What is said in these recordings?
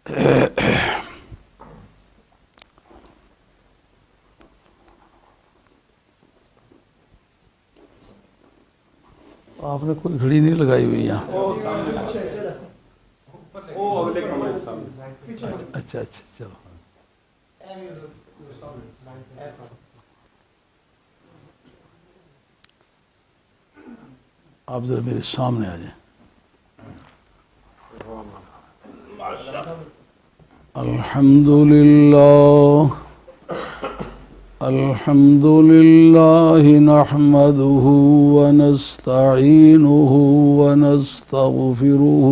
آپ نے کوئی گھڑی نہیں لگائی ہوئی یہاں؟ اچھا اچھا چلو. آپ ذرا میرے سامنے آ جائیں. الحمد للہ الحمد للہ نحمده ونستعینه ونستغفره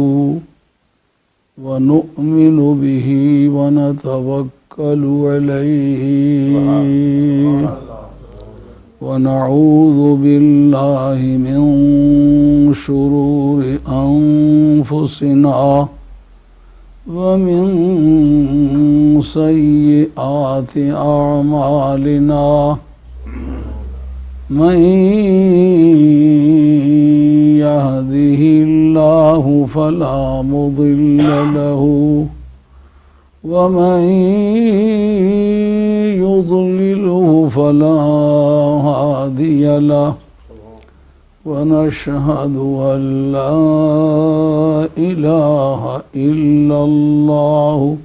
ونؤمن به ونتوکل علیہ ونعوذ باللہ من شرور انفسنا ومن سیئات اعمالنا من يهده الله فلا مضل له ومن يضلله فلا هادي له ونشهد أن لا إله إلا الله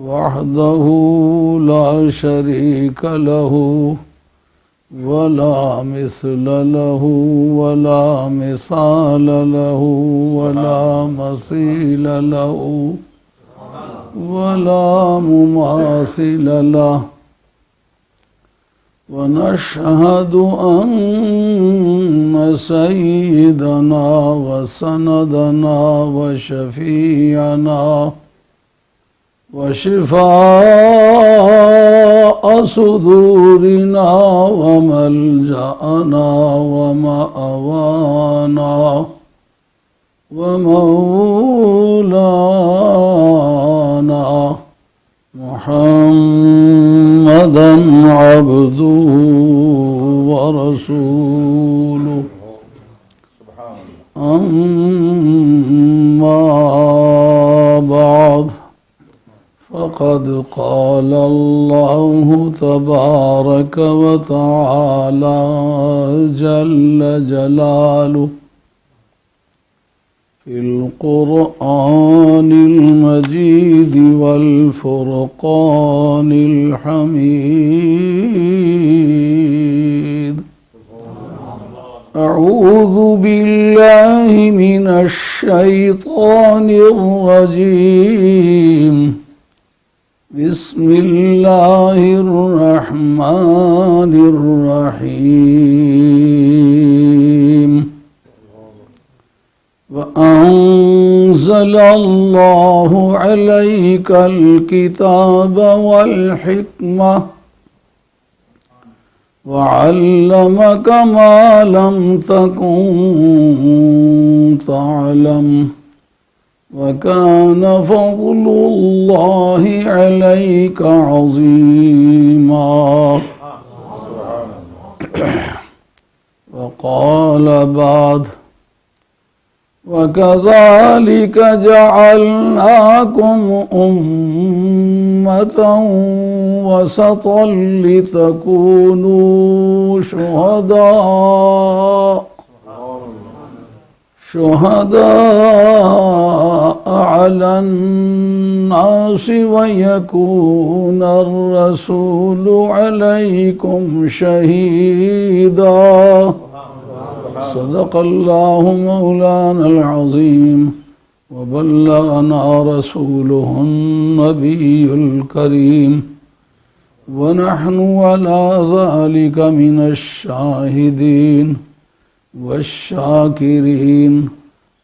وحده لا شريك له ولا مثل له ولا مثال له ولا مثيل له ولا مماثل له ونشهد أن سيدنا وسندنا وشفيعنا وشفاء صدورنا وملجأنا ومأوانا ومولانا محمدا عبده ورسوله أما بعد فقد قال الله تبارك وتعالى جل جلاله في القرآن المجيد والفرقان الحميد أعوذ بالله من الشيطان الرجيم بسم الله الرحمن الرحيم وأنزل الله عليك الكتاب والحكمة وعلمك ما لم تكن تعلم وكان فضل الله عليك عظيما. وقال بعد وكذلك جعلناكم أمة وسطا لتكونوا شهداء على الناس ويكون الرسول عليكم شهيدا. صدق الله مولانا العظيم وبلغنا رسوله النبي الكريم ونحن على ذلك من الشاهدين والشاكرين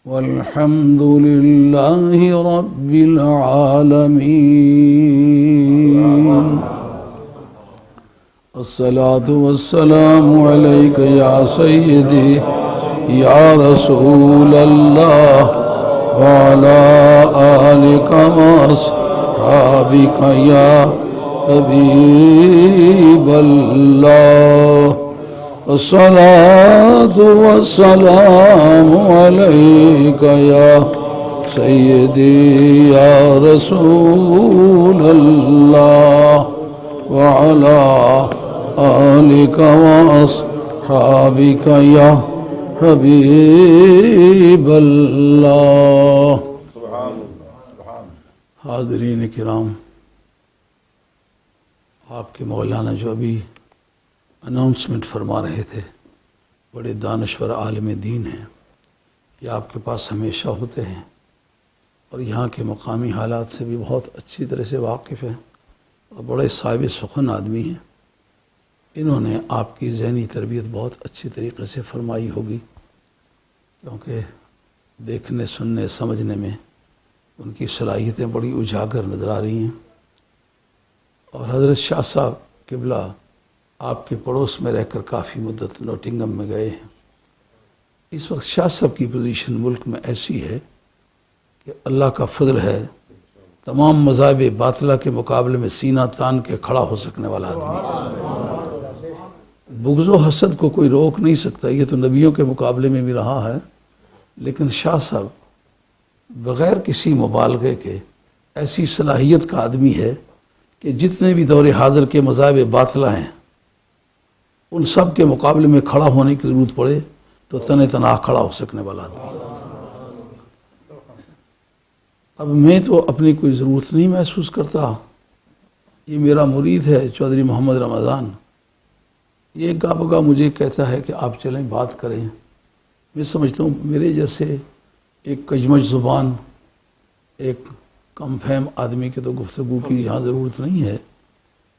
والحمد لله رب العالمين. الصلاة والسلام عليك يا سيدي يا رسول الله وعلى آلك وأصحابك يا حبيب الله. الصلاة والسلام عليك يا سيدي يا رسول الله وعلى آلك وأصحابك يا حبيب الله. حاضرین کرام، آپ کے مولانا جو ابھی اناؤنسمنٹ فرما رہے تھے، بڑے دانشور عالم دین ہیں، یہ آپ کے پاس ہمیشہ ہوتے ہیں اور یہاں کے مقامی حالات سے بھی بہت اچھی طرح سے واقف ہیں اور بڑے صاحب سخن آدمی ہیں. انہوں نے آپ کی ذہنی تربیت بہت اچھی طریقے سے فرمائی ہوگی، کیونکہ دیکھنے، سننے، سمجھنے میں ان کی صلاحیتیں بڑی اجاگر نظر آ رہی ہیں. اور حضرت شاہ صاحب قبلہ آپ کے پڑوس میں رہ کر کافی مدت نوٹنگم میں گئے ہیں. اس وقت شاہ صاحب کی پوزیشن ملک میں ایسی ہے کہ اللہ کا فضل ہے، تمام مذاہب باطلہ کے مقابلے میں سینہ تان کے کھڑا ہو سکنے والا آدمی ہے. بغض و حسد کو کوئی روک نہیں سکتا، یہ تو نبیوں کے مقابلے میں بھی رہا ہے. لیکن شاہ صاحب بغیر کسی مبالغے کے ایسی صلاحیت کا آدمی ہے کہ جتنے بھی دور حاضر کے مذاہب باطلہ ہیں ان سب کے مقابلے میں کھڑا ہونے کی ضرورت پڑے تو تن تنہا کھڑا ہو سکنے والا آدمی. اب میں تو اپنی کوئی ضرورت نہیں محسوس کرتا. یہ میرا مرید ہے چودھری محمد رمضان، یہ گاہ بگاہ مجھے کہتا ہے کہ آپ چلیں بات کریں. میں سمجھتا ہوں میرے جیسے ایک کجمج زبان، ایک کم فہم آدمی کے تو گفتگو کی یہاں ضرورت نہیں ہے.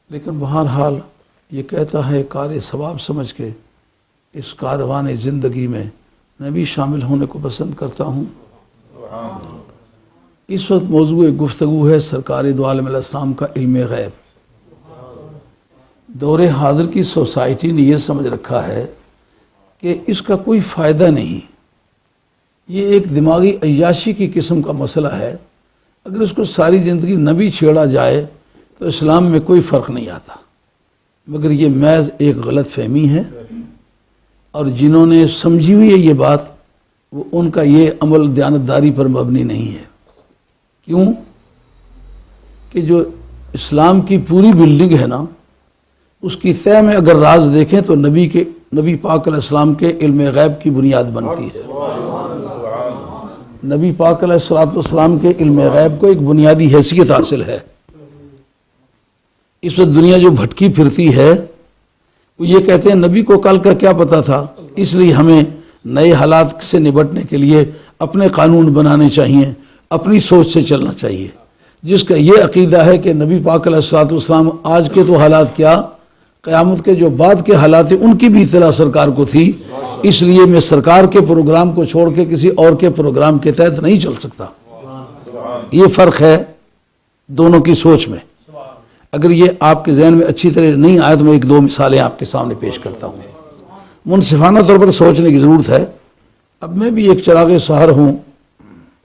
لیکن بہرحال یہ کہتا ہے کار ثواب سمجھ کے اس کاروان زندگی میں میں بھی شامل ہونے کو پسند کرتا ہوں. اس وقت موضوع گفتگو ہے سرکار دو عالم علیہ السلام کا علم غیب. دور حاضر کی سوسائٹی نے یہ سمجھ رکھا ہے کہ اس کا کوئی فائدہ نہیں، یہ ایک دماغی عیاشی کی قسم کا مسئلہ ہے. اگر اس کو ساری زندگی نہ بھی چھیڑا جائے تو اسلام میں کوئی فرق نہیں آتا. مگر یہ محض ایک غلط فہمی ہے، اور جنہوں نے سمجھی ہوئی ہے یہ بات، وہ ان کا یہ عمل دیانتداری پر مبنی نہیں ہے. کیوں کہ جو اسلام کی پوری بلڈنگ ہے نا، اس کی تہ میں اگر راز دیکھیں تو نبی پاک علیہ السلام کے علم غیب کی بنیاد بنتی ہے. نبی پاک علیہ السلام کے علم غیب کو ایک بنیادی حیثیت حاصل ہے. اس وقت دنیا جو بھٹکی پھرتی ہے وہ یہ کہتے ہیں نبی کو کل کا کیا پتا تھا، اس لیے ہمیں نئے حالات سے نبٹنے کے لیے اپنے قانون بنانے چاہیے، اپنی سوچ سے چلنا چاہیے. جس کا یہ عقیدہ ہے کہ نبی پاک علیہ السلام آج کے تو حالات کیا، قیامت کے جو بعد کے حالات ہیں ان کی بھی اطلاع سرکار کو تھی. اس لیے میں سرکار کے پروگرام کو چھوڑ کے کسی اور کے پروگرام کے تحت نہیں چل سکتا. یہ فرق ہے دونوں کی سوچ میں. اگر یہ آپ کے ذہن میں اچھی طرح نہیں آئے تو میں ایک دو مثالیں آپ کے سامنے پیش کرتا ہوں. منصفانہ طور پر سوچنے کی ضرورت ہے. اب میں بھی ایک چراغ سحر ہوں،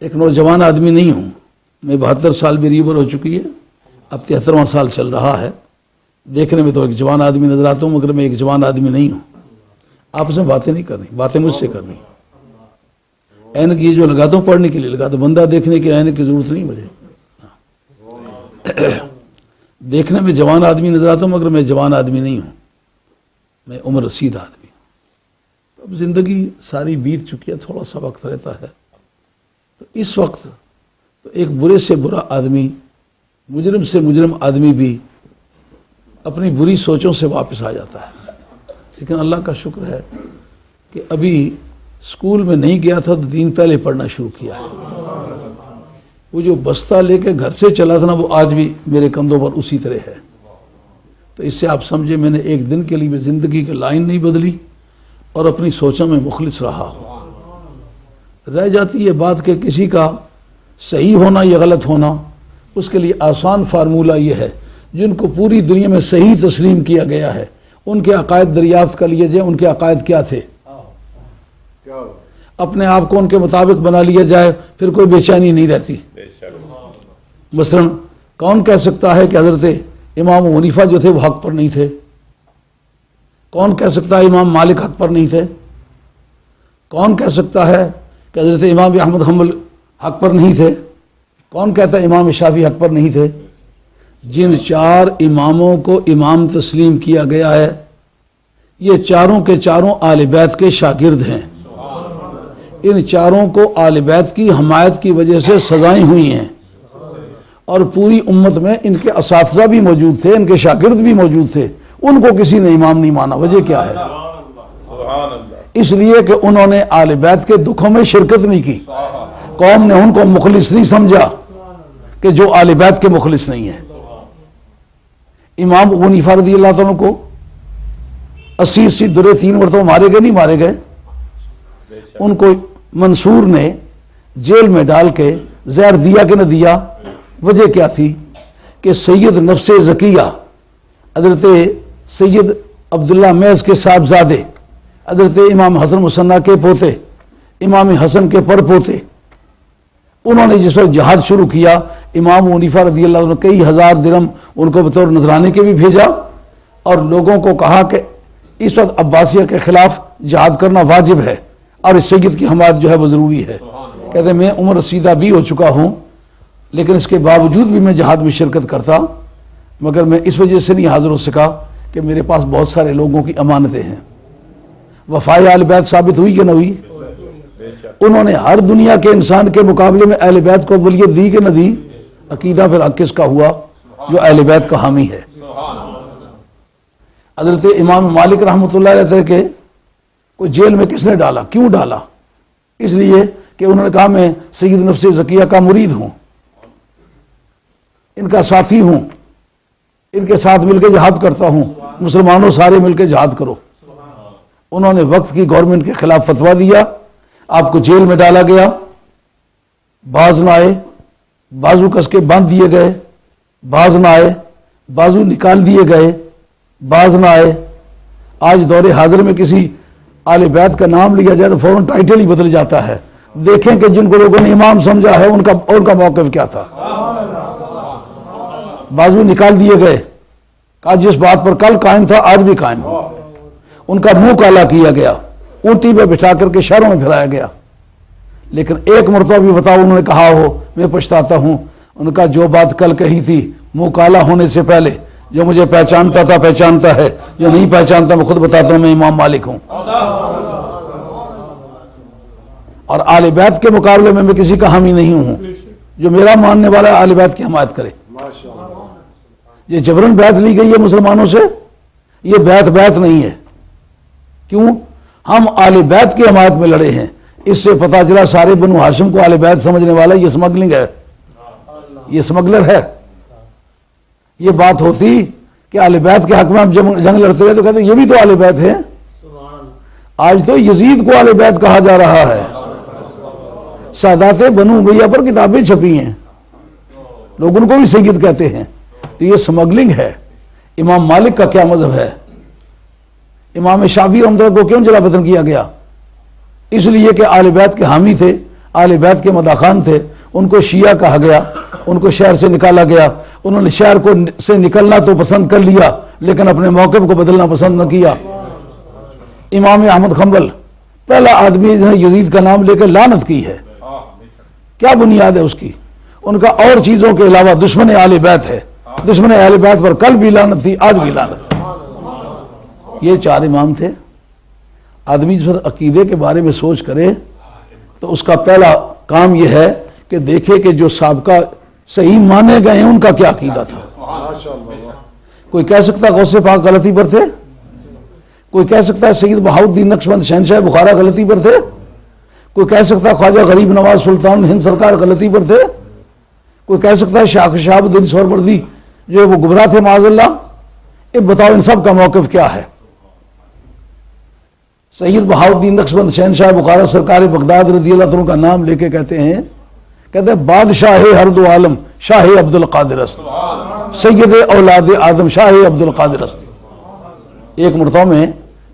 ایک نوجوان آدمی نہیں ہوں. میں 72 سال میری عمر ہو چکی ہے، اب 73واں سال چل رہا ہے. دیکھنے میں تو ایک جوان آدمی نظر آتا ہوں، مگر میں ایک جوان آدمی نہیں ہوں. آپس میں باتیں نہیں کرنی، باتیں مجھ سے کرنی. اینک یہ جو لگاتا ہوں پڑھنے کے لیے لگاتا ہوں، بندہ دیکھنے کی اینک کی ضرورت نہیں مجھے. دیکھنے میں جوان آدمی نظر آتا ہوں مگر میں جوان آدمی نہیں ہوں، میں عمر رسید آدمی. اب زندگی ساری بیت چکی ہے، تھوڑا سا وقت رہتا ہے. تو اس وقت تو ایک برے سے برا آدمی، مجرم سے مجرم آدمی بھی اپنی بری سوچوں سے واپس آ جاتا ہے. لیکن اللہ کا شکر ہے کہ ابھی اسکول میں نہیں گیا تھا تو دین پہلے پڑھنا شروع کیا ہے. وہ جو بستہ لے کے گھر سے چلا تھا نا، وہ آج بھی میرے کندھوں پر اسی طرح ہے. تو اس سے آپ سمجھے میں نے ایک دن کے لیے بھی زندگی کی لائن نہیں بدلی اور اپنی سوچوں میں مخلص رہا ہوں. رہ جاتی ہے بات کہ کسی کا صحیح ہونا یا غلط ہونا، اس کے لیے آسان فارمولہ یہ ہے، جن کو پوری دنیا میں صحیح تسلیم کیا گیا ہے ان کے عقائد دریافت کر لیے جائے. ان کے عقائد کیا تھے، اپنے آپ کو ان کے مطابق بنا لیا جائے، پھر کوئی بے چینی نہیں رہتی. مثلا کون کہہ سکتا ہے کہ حضرت امام حنیفہ جو تھے وہ حق پر نہیں تھے؟ کون کہہ سکتا ہے امام مالک حق پر نہیں تھے؟ کون کہہ سکتا ہے کہ حضرت امام احمد حنبل حق پر نہیں تھے؟ کون کہتا ہے امام شافعی حق پر نہیں تھے؟ جن 4 اماموں کو امام تسلیم کیا گیا ہے یہ چاروں کے چاروں آل بیت کے شاگرد ہیں. ان چاروں کو آل بیت کی حمایت کی وجہ سے سزائیں ہوئی ہیں، اور پوری امت میں ان کے اساتذہ بھی موجود تھے، ان کے شاگرد بھی موجود تھے، ان کو کسی نے امام نہیں مانا. وجہ کیا ہے؟ اس لیے کہ انہوں نے آل بیت کے دکھوں میں شرکت نہیں کی. قوم نے ان کو مخلص نہیں سمجھا کہ جو آل بیت کے مخلص نہیں ہے. امام ابو حنیفہ رضی اللہ تعالیٰ کو 80 درے 3 مرتبہ مارے گئے، نہیں مارے گئے؟ ان کو منصور نے جیل میں ڈال کے زہر دیا کہ نہ دیا؟ وجہ کیا تھی؟ کہ سید نفس زکیہ حضرت سید عبداللہ میز کے صاحبزادے، حضرت امام حسن مصنع کے پوتے، امام حسن کے پر پوتے، انہوں نے جس وقت جہاد شروع کیا، امام ابو حنیفہ رضی اللہ عنہ کئی ہزار درہم ان کو بطور نذرانے کے بھی بھیجا، اور لوگوں کو کہا کہ اس وقت عباسیہ کے خلاف جہاد کرنا واجب ہے اور اس سید کی حمایت جو ہے وہ ضروری ہے. کہتے ہیں میں عمر رسیدہ بھی ہو چکا ہوں لیکن اس کے باوجود بھی میں جہاد میں شرکت کرتا، مگر میں اس وجہ سے نہیں حاضر ہو سکا کہ میرے پاس بہت سارے لوگوں کی امانتیں ہیں. وفائے اہل بیت ثابت ہوئی کہ نہ ہوئی؟ انہوں نے ہر دنیا کے انسان کے مقابلے میں اہل بیت کو اولویت دی کہ نہ دی؟ عقیدہ پھر حق کس کا ہوا؟ جو اہل بیت کا حامی ہے. حضرت امام مالک رحمۃ اللہ علیہ کے کو جیل میں کس نے ڈالا؟ کیوں ڈالا؟ اس لیے کہ انہوں نے کہا میں سید نفس زکیہ کا مرید ہوں، ان کا ساتھی ہوں، ان کے ساتھ مل کے جہاد کرتا ہوں، مسلمانوں سارے مل کے جہاد کرو. انہوں نے وقت کی گورنمنٹ کے خلاف فتویٰ دیا، آپ کو جیل میں ڈالا گیا، باز نہ آئے، بازو کس کے باندھ دیے گئے، باز نہ آئے، بازو نکال دیے گئے، باز نہ آئے. آج دور حاضر میں کسی آل بیت کا نام لیا جائے تو فوراً ٹائٹل ہی بدل جاتا ہے. دیکھیں کہ جن کو لوگوں نے امام سمجھا ہے ان کا موقف کیا تھا. بازو نکال دیے گئے، کہا جس بات پر کل قائم تھا آج بھی قائم ہو. ان کا منہ کالا کیا گیا، اونٹی پہ بٹھا کر کے شہروں میں پھرایا گیا. لیکن ایک مرتبہ بھی بتاؤ انہوں نے کہا ہو میں پچھتاتا ہوں؟ ان کا جو بات کل کہی تھی منہ کالا ہونے سے پہلے، جو مجھے پہچانتا تھا پہچانتا ہے، جو نہیں پہچانتا میں خود بتاتا ہوں میں امام مالک ہوں. اور آل بیت کے مقابلے میں کسی کا حامی نہیں ہوں. جو میرا ماننے والا ہے آل بیت کی حمایت کرے. یہ جبرن بیعت لی گئی ہے مسلمانوں سے، یہ بیعت نہیں ہے. کیوں؟ ہم آل بیت کی حمایت میں لڑے ہیں. اس سے پتہ چلا سارے بنو ہاشم کو آل بیت سمجھنے والا یہ سمگلنگ ہے، یہ سمگلر ہے. یہ بات ہوتی کہ آل بیت کے حق میں ہم جنگ لڑتے رہے تو کہتے ہیں یہ بھی تو آل بیت ہیں. آج تو یزید کو آل بیت کہا جا رہا ہے. سادات بنو امیہ پر کتابیں چھپی ہیں، لوگ ان کو بھی سید کہتے ہیں. تو یہ سمگلنگ ہے. امام مالک کا کیا مذہب ہے؟ امام شافعی رحمۃ اللہ کو کیوں جلا وطن کیا گیا؟ اس لیے کہ آل بیت کے حامی تھے، آل بیت کے مداخان تھے. ان کو شیعہ کہا گیا، ان کو شہر سے نکالا گیا. انہوں نے شہر کو سے نکلنا تو پسند کر لیا لیکن اپنے موقف کو بدلنا پسند نہ کیا. امام احمد حنبل پہلا آدمی جنہیں یزید کا نام لے کر لعنت کی ہے. کیا بنیاد ہے اس کی؟ ان کا اور چیزوں کے علاوہ دشمن آل بیت ہے. دشمن اہل بیت پر کل بھی لعنت تھی، آج بھی لعنت ہے. یہ 4 امام تھے. آدمی جس وقت عقیدے کے بارے میں سوچ کرے تو اس کا پہلا کام یہ ہے کہ دیکھے کہ جو سابقہ صحیح مانے گئے ہیں ان کا کیا عقیدہ تھا. کوئی کہہ سکتا غوث پاک غلطی پر تھے؟ کوئی کہہ سکتا ہے سید بہاؤالدین نقشبند شہنشاہ بخارا غلطی پر تھے؟ کوئی کہہ سکتا ہے خواجہ غریب نواز سلطان ہند سرکار غلطی پر تھے؟ کوئی کہہ سکتا ہے شہاب الدین سہروردی جو ہے وہ گمراہ تھے معاذ اللہ؟ بتاؤ ان سب کا موقف کیا ہے؟ سید بہاؤالدین نقشبند شہنشاہ بخارا سرکار بغداد رضی اللہ عنہ کا نام لے کے کہتے ہیں بادشاہ ہر دو عالم شاہ عبد القادر است، سید اولاد آدم شاہ عبد القادر است. ایک مرتبہ میں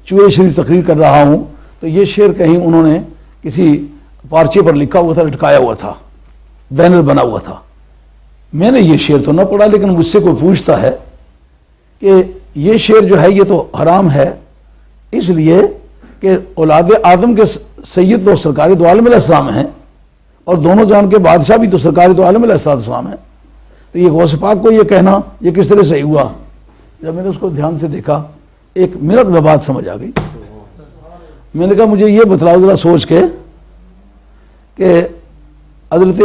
چوہے شریف تقریر کر رہا ہوں تو یہ شعر کہیں انہوں نے کسی پارچے پر لکھا ہوا تھا، لٹکایا ہوا تھا، بینر بنا ہوا تھا. میں نے یہ شعر تو نہ پڑھا لیکن مجھ سے کوئی پوچھتا ہے کہ یہ شعر جو ہے یہ تو حرام ہے اس لیے کہ اولاد آدم کے سید تو سرکار دو عالم علیہ السلام ہیں، اور دونوں جان کے بادشاہ بھی تو سرکار تو عالم علیہ السلام ہے. تو یہ غوث پاک کو یہ کہنا یہ کس طرح صحیح ہوا؟ جب میں نے اس کو دھیان سے دیکھا 1 منٹ میں بات سمجھ آ گئی. میں نے کہا مجھے یہ بتلاؤ ذرا سوچ کے کہ حضرت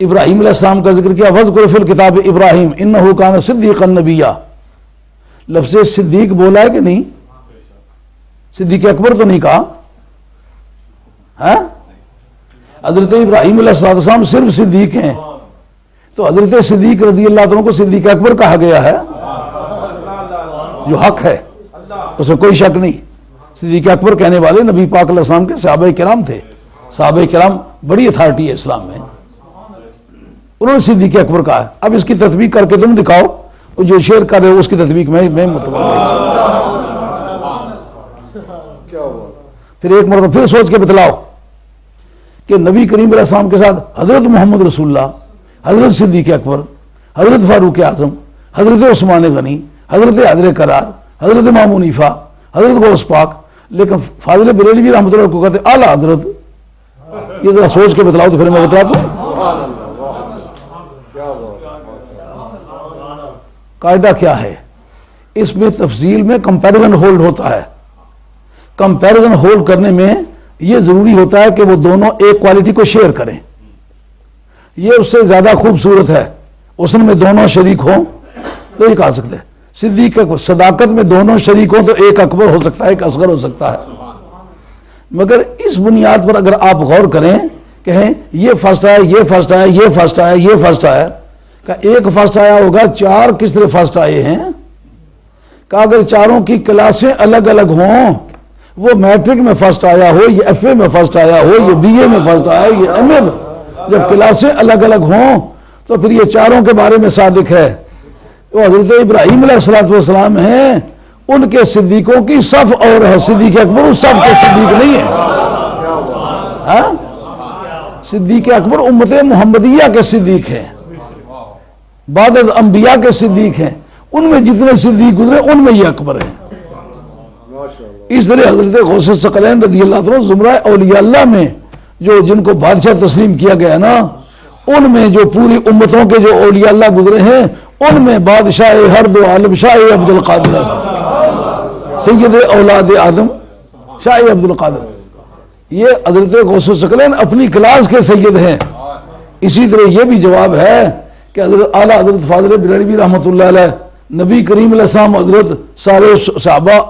ابراہیم علیہ السلام کا ذکر کیا، وَاذْكُرْ فِي الْكِتَابِ ابراہیم اِنَّهُ كَانَ صِدِّيقًا نَبِيًّا. لفظ صدیق بولا ہے کہ نہیں؟ صدیق اکبر تو نہیں کہا. حضرت ابراہیم علیہ السلام صرف صدیق ہیں، تو حضرت صدیق رضی اللہ عنہ کو صدیق اکبر کہا گیا ہے جو حق ہے، اس میں کوئی شک نہیں. صدیق اکبر کہنے والے نبی پاک علیہ السلام کے صحابہ کرام تھے. صحابہ کرام بڑی اتھارٹی ہے اسلام میں، انہوں نے صدیق اکبر کہا ہے. اب اس کی تطبیق کر کے تم دکھاؤ، وہ جو شعر کر رہے ہو اس کی تطبیق میں متوقع. پھر ایک مرتبہ پھر سوچ کے بتلاؤ کہ نبی کریم علیہ السلام کے ساتھ حضرت محمد رسول اللہ، حضرت صدیق اکبر، حضرت فاروق اعظم، حضرت عثمان غنی، حضرت حیدر کرار، حضرت امام حنیفہ، حضرت غوث پاک، لیکن فاضل بریلوی رحمۃ اللہ کو کہتے اعلیٰ حضرت. یہ ذرا سوچ کے بتلاؤ تو پھر میں بتلاتا ہوں. قاعدہ کیا ہے اس میں؟ تفصیل میں کمپیریزن ہولڈ ہوتا ہے. کمپیریزن ہولڈ کرنے میں یہ ضروری ہوتا ہے کہ وہ دونوں ایک کوالٹی کو شیئر کریں. یہ اس سے زیادہ خوبصورت ہے حسن میں دونوں شریک ہوں تو یہ کہا سکتے ہیں. صدیق اکبر صداقت میں دونوں شریک ہوں تو ایک اکبر ہو سکتا ہے، ایک اصغر ہو سکتا ہے. مگر اس بنیاد پر اگر آپ غور کریں کہیں یہ فرسٹ آیا، یہ فرسٹ آیا، یہ فرسٹ آیا، یہ فرسٹ آیا، کہ ایک فرسٹ آیا ہوگا، 4 کس طرح فرسٹ آئے ہیں؟ کہ اگر چاروں کی کلاسیں الگ الگ ہوں، وہ میٹرک میں فرسٹ آیا ہو، یہ ایف اے میں فرسٹ آیا ہو، یہ بی اے میں فرسٹ آیا ہو، یہ ایم اے میں، جب کلاسیں الگ الگ ہوں تو پھر یہ چاروں کے بارے میں صادق ہے. وہ حضرت ابراہیم علیہ السلام ہیں، ان کے صدیقوں کی صف اور ہے. صدیق اکبر اس صف کے صدیق نہیں ہے. صدیق اکبر امت محمدیہ کے صدیق ہیں، بعد از انبیاء کے صدیق ہیں. ان میں جتنے صدیق گزرے ان میں یہ اکبر ہیں. اس طرح حضرت غوث ثقلین رضی اللہ عنہ زمرہ اولیاء اللہ میں جو جن کو بادشاہ تسلیم کیا گیا نا، ان میں جو پوری امتوں کے جو اولیاء اللہ گزرے ہیں ان میں بادشاہ ہر دو عالم شاہ عبد القادر سید اولاد آدم شاہ عبد القادر، یہ حضرت غوث ثقلین اپنی کلاس کے سید ہیں. اسی طرح یہ بھی جواب ہے کہ حضرت اعلیٰ حضرت فاضل بریلوی رحمۃ اللہ علیہ، نبی کریم علیہ السلام حضرت، سارے صحابہ،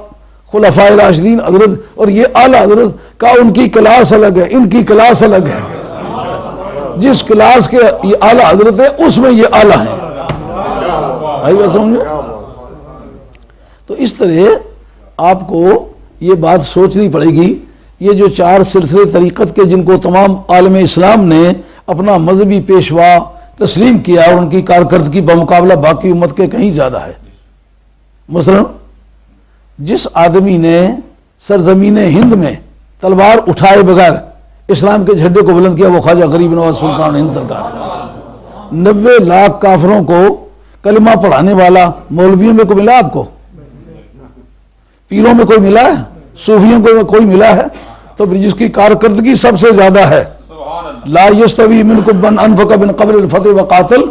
خلفاء راشدین حضرت، اور یہ اعلیٰ حضرت کا ان کی کلاس الگ ہے، ان کی کلاس الگ ہے. جس کلاس کے یہ اعلیٰ حضرت ہے اس میں یہ اعلیٰ ہیں. بھائی بات سمجھے؟ تو اس طرح آپ کو یہ بات سوچنی پڑے گی. یہ جو 4 سلسلے طریقت کے جن کو تمام عالم اسلام نے اپنا مذہبی پیشوا تسلیم کیا اور ان کی کارکردگی بمقابلہ باقی امت کے کہیں زیادہ ہے. مثلا جس آدمی نے سرزمین ہند میں تلوار اٹھائے بغیر اسلام کے جھنڈے کو بلند کیا وہ خواجہ غریب نواز سلطان ہند سرکار. 90 لاکھ کافروں کو کلمہ پڑھانے والا مولویوں میں کوئی ملا؟ آپ کو پیروں میں کوئی ملا ہے؟ صوفیوں کو کوئی ملا ہے؟ تو جس کی کارکردگی سب سے زیادہ ہے، لا یستوی منکم من انفق من قبل الفتح وقاتل،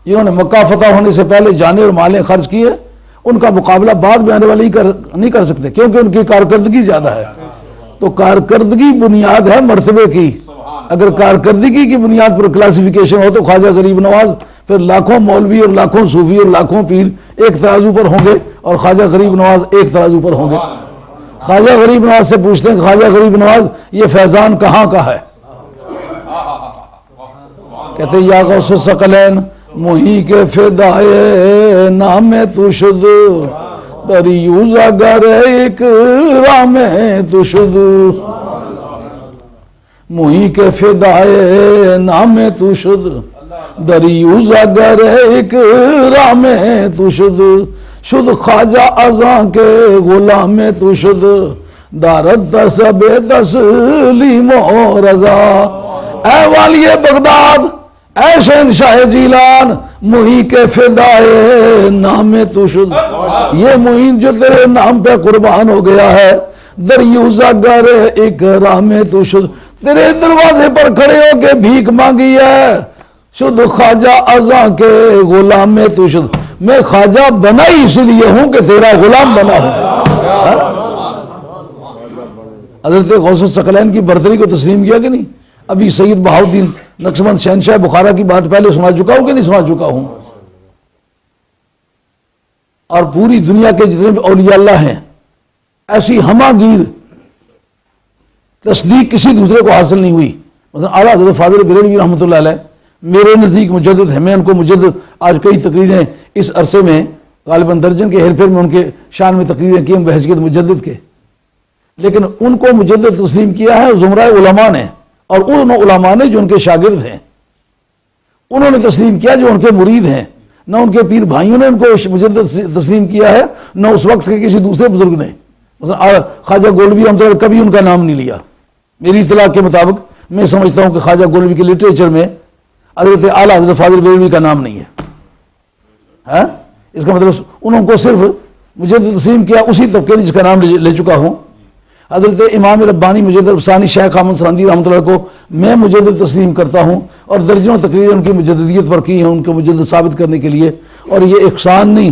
جنہوں نے مکہ فتح ہونے سے پہلے جانیں اور مالیں خرچ کیے، ان کا مقابلہ بعد میں آنے والے نہیں کر سکتے کیونکہ ان کی کارکردگی زیادہ ہے. تو کارکردگی بنیاد ہے مرتبے کی. اگر کارکردگی کی بنیاد پر کلاسیفیکیشن ہو تو خواجہ غریب نواز، پھر لاکھوں مولوی اور لاکھوں صوفی اور لاکھوں پیر ایک ترازو پر ہوں گے اور خواجہ غریب نواز ایک ترازو پر ہوں گے. خواجہ غریب نواز سے پوچھتے ہیں خواجہ غریب نواز یہ فیضان کہاں کا ہے؟ کہتے یا غوث ثقلین مہی کے فدائے نام تو شد دریوزہ گر ایک رام تو شد. مہی کے فدائے نام تو شد دریوزہ گر ایک رام تو شد. شد خواجہ ازاں کے غلام تو شد دارت تسب تسلیم و رضا. اے والی بغداد، اے شہنشاہ جیلان، مہی کے فدائے نام تو شد. یہ مہین جو تیرے نام پہ قربان ہو گیا ہے، دریوزہ گر اکرام تو شد. تیرے دروازے پر کھڑے ہو کے بھیک مانگی ہے، شد خواجہ ازاں کے غلام میں تو شد، میں خواجہ بنا ہی اس لیے ہوں کہ تیرا غلام بنا ہوں۔ حضرت غوث الثقلین کی برتری کو تسلیم کیا کہ نہیں؟ ابھی سید بہاؤالدین نقشبند شہنشاہ بخارا کی بات پہلے سنا چکا ہوں کہ نہیں سنا چکا ہوں؟ اور پوری دنیا کے جتنے بھی اولیاء اللہ ہیں، ایسی ہمہ گیر تصدیق کسی دوسرے کو حاصل نہیں ہوئی۔ مثلا اعلیٰ حضرت فاضل بریلوی رحمۃ اللہ علیہ میرے نزدیک مجدد ہیں، میں ان کو مجدد، آج کئی تقریریں اس عرصے میں غالباً درجن کے ہیر پھیر میں ان کے شان میں تقریریں کی بحیثیت مجدد کے، لیکن ان کو مجدد تسلیم کیا ہے زمرہ علماء نے، اور ان علماء نے جو ان کے شاگرد ہیں انہوں نے تسلیم کیا، جو ان کے مرید ہیں۔ نہ ان کے پیر بھائیوں نے ان کو مجدد تسلیم کیا ہے، نہ اس وقت کے کسی دوسرے بزرگ نے۔ مثلا خواجہ گولوی رحمۃ اللہ کبھی ان کا نام نہیں لیا۔ میری اطلاع کے مطابق میں سمجھتا ہوں کہ خواجہ گولوی کے لٹریچر میں حضرت اعلیٰ حضرت فاضل بریلوی کا نام نہیں ہے۔ اس کا مطلب انہوں کو صرف مجدد تسلیم کیا اسی طبقے نے جس کا نام لے چکا ہوں۔ حضرت امام ربانی مجدد افسانی شیخ احمد سرندی رحمۃ اللہ کو میں مجدد تسلیم کرتا ہوں، اور درجنوں تقریریں ان کی مجددیت پر کی ہیں، ان کو مجدد ثابت کرنے کے لیے، اور یہ احسان نہیں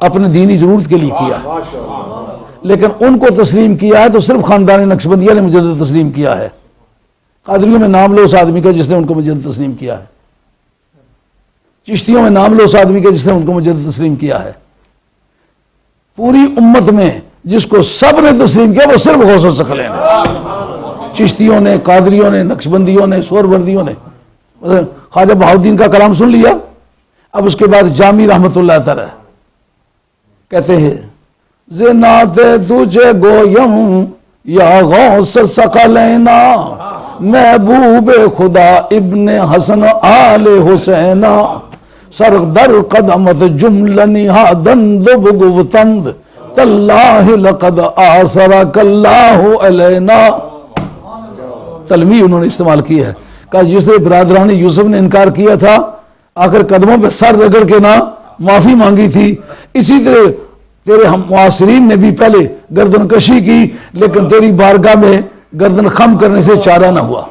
اپنے دینی ضرورت کے لیے کیا ہے، لیکن ان کو تسلیم کیا ہے تو صرف خاندان نقشبندیہ نے مجدد تسلیم کیا ہے۔ قادریوں میں نام لو اس آدمی کا جس نے ان کو مجدد تسلیم کیا ہے، چشتیوں میں نام لو اس آدمی کا جس نے ان کو مجدد تسلیم کیا ہے۔ پوری امت میں جس کو سب نے تسلیم کیا وہ صرف غوث الثقلین ہے۔ چشتیوں نے، قادریوں نے، نقشبندیوں نے، سہروردیوں نے۔ مثلا خواجہ بہاؤالدین کا کلام سن لیا، اب اس کے بعد جامی رحمت اللہ تعالی کہتے ہیں زنات تجھے گویم یا غوث ثقلینا، محبوب خدا ابن حسن آل حسینا، سر در قدمت جملہ نہادن دب گفتند، تاللہ لقد آثرک اللہ علینا۔ تلمیح انہوں نے استعمال کی ہے، کہا جس طرح برادران یوسف نے انکار کیا تھا، آخر قدموں پہ سر رگڑ کے نہ معافی مانگی تھی، اسی طرح تیرے ہم معاصرین نے بھی پہلے گردن کشی کی، لیکن تیری بارگاہ میں گردن خم کرنے سے چارہ نہ ہوا۔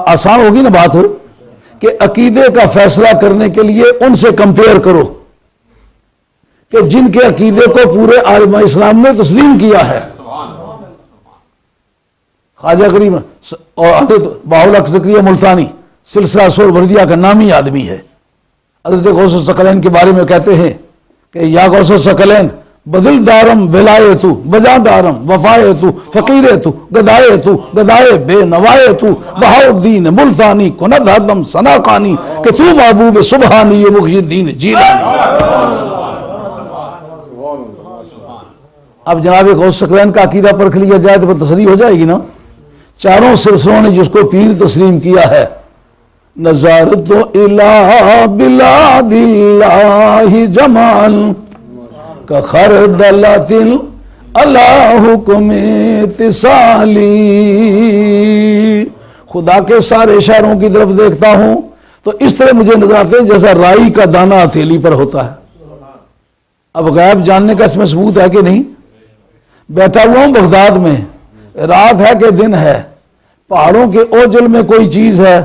آسان ہوگی نا بات کہ عقیدے کا فیصلہ کرنے کے لیے ان سے کمپیئر کرو کہ جن کے عقیدے کو پورے عالم اسلام نے تسلیم کیا ہے۔ خواجہ کریم اور حضرت بہاءالحق زکریا ملتانی سلسلہ سہروردیہ کا نامی آدمی ہے۔ حضرت غوث الثقلین کے بارے میں کہتے ہیں کہ یا غوث الثقلین بدل دارم ولائے تو، بجا دارم وفائے تو، فقیر تو، گدائے تو، گدائے بے نوائے تو، بہاؤالدین ملتانی کند حدم ثناقانی، کہ تو محبوب سبحانی مغی الدین جیلانی۔ اب جناب غوث الثقلین کا عقیدہ پرکھ لیا جائے تو پھر تسلی ہو جائے گی نا۔ چاروں سلسلوں نے جس کو پیر تسلیم کیا ہے، نظارت الہ بلاد اللہ جمال کا خردلۃ علی حکم اتصالی، خدا کے سارے اشاروں کی طرف دیکھتا ہوں تو اس طرح مجھے نظر آتے ہیں جیسا رائی کا دانہ ہتھیلی پر ہوتا ہے۔ اب غیب جاننے کا اس میں ثبوت ہے کہ نہیں؟ بیٹھا ہوا ہوں بغداد میں، رات ہے کہ دن ہے، پہاڑوں کے اوجل میں کوئی چیز ہے،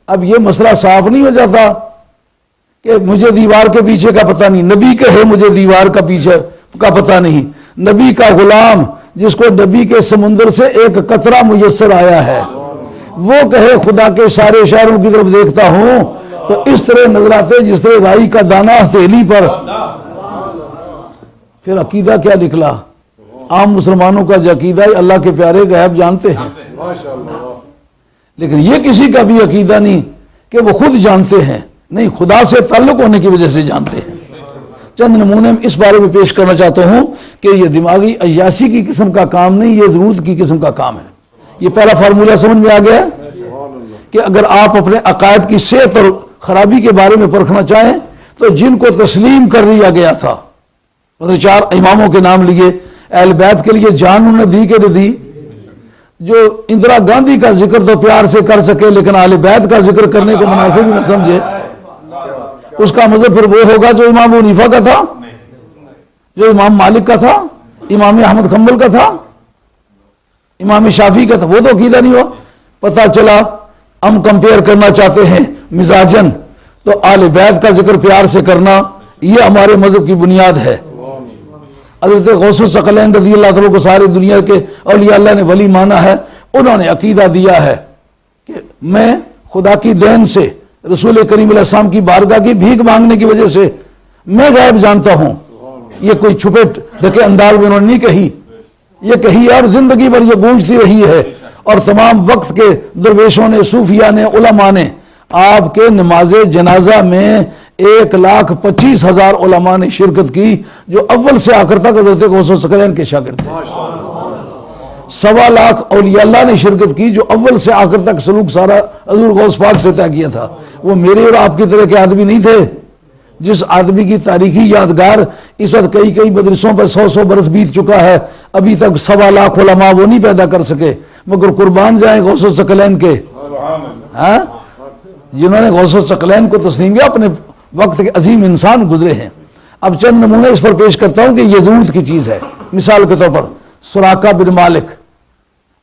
اب یہ مسئلہ صاف نہیں ہو جاتا کہ مجھے دیوار کے پیچھے کا پتہ نہیں، نبی کہے مجھے دیوار کا پیچھے کا پتہ نہیں، نبی کا غلام جس کو نبی کے سمندر سے ایک قطرہ میسر آیا ہے وہ کہے خدا کے سارے اشاروں کی طرف دیکھتا ہوں، تو اس طرح نظر آتے جس طرح رائی کا دانہ ہتھیلی پر۔ پھر عقیدہ کیا نکلا؟ عام مسلمانوں کا جو عقیدہ ہے اللہ کے پیارے غیب جانتے ہیں، لیکن یہ کسی کا بھی عقیدہ نہیں کہ وہ خود جانتے ہیں، نہیں، خدا سے تعلق ہونے کی وجہ سے جانتے ہیں۔ چند نمونے اس بارے میں پیش کرنا چاہتا ہوں کہ یہ دماغی عیاشی کی قسم کا کام نہیں، یہ ضرورت کی قسم کا کام ہے۔ یہ پہلا فارمولہ سمجھ میں آ گیا کہ اگر آپ اپنے عقائد کی صحت اور خرابی کے بارے میں پرکھنا چاہیں تو جن کو تسلیم کر لیا گیا تھا، مثلا 4 اماموں کے نام لیے، اہل بیت کے لیے جان انہوں نے دی کہ نہیں دی؟ جو اندرا گاندھی کا ذکر تو پیار سے کر سکے لیکن اہل بیت کا ذکر کرنے کو مناسب ہی نہ سمجھے، اس کا مطلب پھر وہ ہوگا جو امام حنیفہ کا تھا، جو امام مالک کا تھا، امام احمد حنبل کا تھا، امام شافعی کا تھا، وہ تو عقیدہ نہیں ہوا. پتہ چلا ہم کمپیئر کرنا چاہتے ہیں مزاجن، تو آل بیت کا ذکر پیار سے کرنا یہ ہمارے مذہب کی بنیاد ہے. حضرت غوث الثقلین رضی اللہ عنہ کو ساری دنیا کے اولیاء اللہ نے ولی مانا ہے. انہوں نے عقیدہ دیا ہے کہ میں خدا کی دین سے، رسول کریم علیہ السلام کی بارگاہ کی بھیک مانگنے کی وجہ سے میں غیب جانتا ہوں. یہ کوئی چھپے ڈھکے انداز میں انہوں نے نہیں کہی، یہ کہی اور زندگی بھر یہ گونجتی رہی ہے. اور تمام وقت کے درویشوں نے، صوفیاء نے، علماء نے، آپ کے نماز جنازہ میں 1,25,000 علماء نے شرکت کی جو اول سے آخر تک حضرت غوث الثقلین کے شاگرد تھے. 1.25 اولیاء اللہ نے شرکت کی جو اول سے آخر تک سلوک سارا حضور غوث پاک سے طے کیا تھا. وہ میرے اور آپ کی طرح کے آدمی نہیں تھے. جس آدمی کی تاریخی یادگار اس وقت کئی مدرسوں پر 100 برس بیت چکا ہے، ابھی تک 1.25 علماء وہ نہیں پیدا کر سکے. مگر قربان جائیں غوث الثقلین کے، ہاں، جنہوں نے غوث الثقلین کو تسلیم کیا، اپنے وقت کے عظیم انسان گزرے ہیں. اب چند نمونے اس پر پیش کرتا ہوں کہ یہ ضرورت کی چیز ہے. مثال کے طور پر سراقہ بن مالک،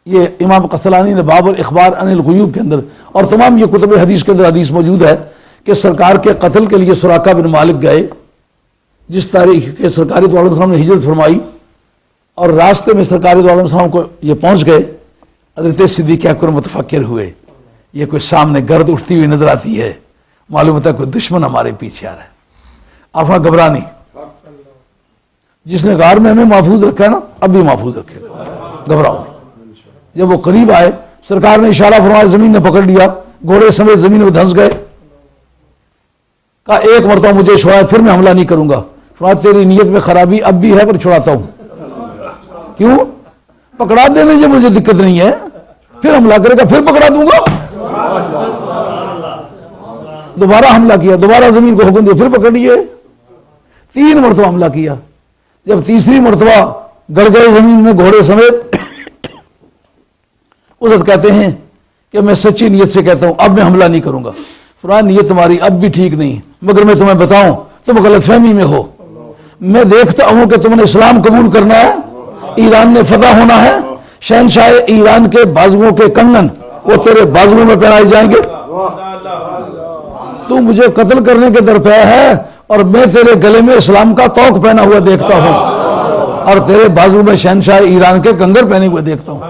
یہ امام قسطلانی نے باب الاخبار عن الغیوب کے اندر اور تمام یہ کتب حدیث کے اندر حدیث موجود ہے کہ سرکار کے قتل کے لیے سراقہ بن مالک گئے جس تاریخ کے سرکار دو علیہ وسلم نے ہجرت فرمائی، اور راستے میں سرکار دو علیہ وسلم کو یہ پہنچ گئے. حضرت صدیق اکبر متفکر ہوئے، یہ کوئی سامنے گرد اٹھتی ہوئی نظر آتی ہے، معلوم ہوتا ہے کوئی دشمن ہمارے پیچھے آ رہا ہے. آپ وہاں گھبرا نہیں، جس نے غار میں ہمیں محفوظ رکھا ہے نا اب بھی محفوظ رکھے، گھبراؤ. جب وہ قریب آئے سرکار نے اشارہ فرمایا، زمین نے پکڑ لیا، گھوڑے سمیت زمین میں دھنس گئے. کہا ایک مرتبہ مجھے چھوڑا پھر میں حملہ نہیں کروں گا. فرمایا تیری نیت میں خرابی اب بھی ہے پر چھڑاتا ہوں. کیوں؟ پکڑا دینے سے مجھے دقت نہیں ہے، پھر حملہ کرے گا پھر پکڑا دوں گا. دوبارہ حملہ کیا، دوبارہ زمین کو حکم دیا، پھر پکڑ لیے. 3 مرتبہ حملہ کیا. جب تیسری مرتبہ گڑ گئے زمین میں گھوڑے سمیت، اس وقت کہتے ہیں کہ میں سچی نیت سے کہتا ہوں اب میں حملہ نہیں کروں گا. فرمایا نیت تمہاری اب بھی ٹھیک نہیں، مگر میں تمہیں بتاؤں تم غلط فہمی میں ہو. میں دیکھتا ہوں کہ تم نے اسلام قبول کرنا ہے، ایران نے فتح ہونا ہے، شہنشاہ ایران کے بازوؤں کے کنگن وہ تیرے بازوؤں میں پہنائے جائیں گے. تو مجھے قتل کرنے کے درپے ہے اور میں تیرے گلے میں اسلام کا توق پہنا ہوا دیکھتا ہوں اور تیرے بازو میں شہنشاہ ایران کے کنگر پہنے ہوئے دیکھتا ہوں.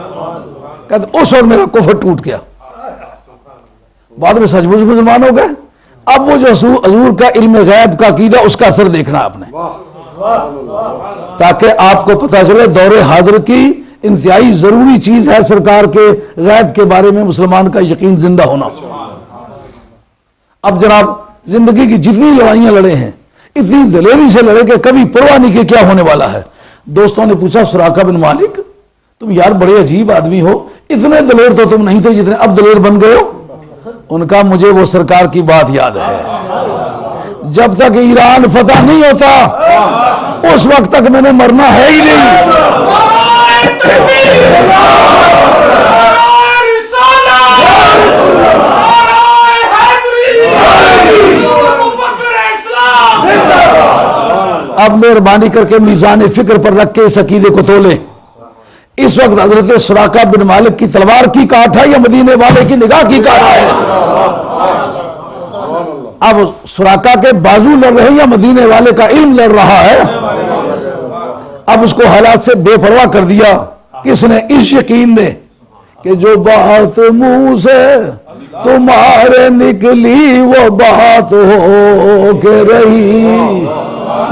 کہتے اس اور میرا کفر ٹوٹ گیا. بعد میں سچ مچ مسلمان ہو گئے. اب وہ جو حضور کا علم غیب کا عقیدہ اس کا اثر دیکھنا آپ نے، تاکہ آپ کو پتہ چلے دور حاضر کی انتہائی ضروری چیز ہے سرکار کے غیب کے بارے میں مسلمان کا یقین زندہ ہونا. اب جناب زندگی کی جتنی لڑائیاں لڑے ہیں اتنی دلیری سے لڑے کہ کبھی پرواہ نہیں کہ کیا ہونے والا ہے. دوستوں نے پوچھا سراقہ بن مالک تم یار بڑے عجیب آدمی ہو، اتنے دلیر تو تم نہیں تھے جتنے اب دلیر بن گئے ہو. ان کا مجھے وہ سرکار کی بات یاد ہے، جب تک ایران فتح نہیں ہوتا اس وقت تک میں نے مرنا ہے ہی نہیں. اب مہربانی کر کے میزان فکر پر رکھ کے اس عقیدے کو تولے. اس وقت حضرت سراقہ بن مالک کی تلوار کی کاٹ ہے یا مدینے والے کی نگاہ کی کاٹ ہے؟ اب سراقہ کے بازو لڑ رہے ہیں یا مدینے والے کا علم لڑ رہا ہے؟ اب اس کو حالات سے بے پرواہ کر دیا. کس نے؟ اس یقین نے کہ جو بات منہ سے تمہارے نکلی وہ بات ہو کے رہی،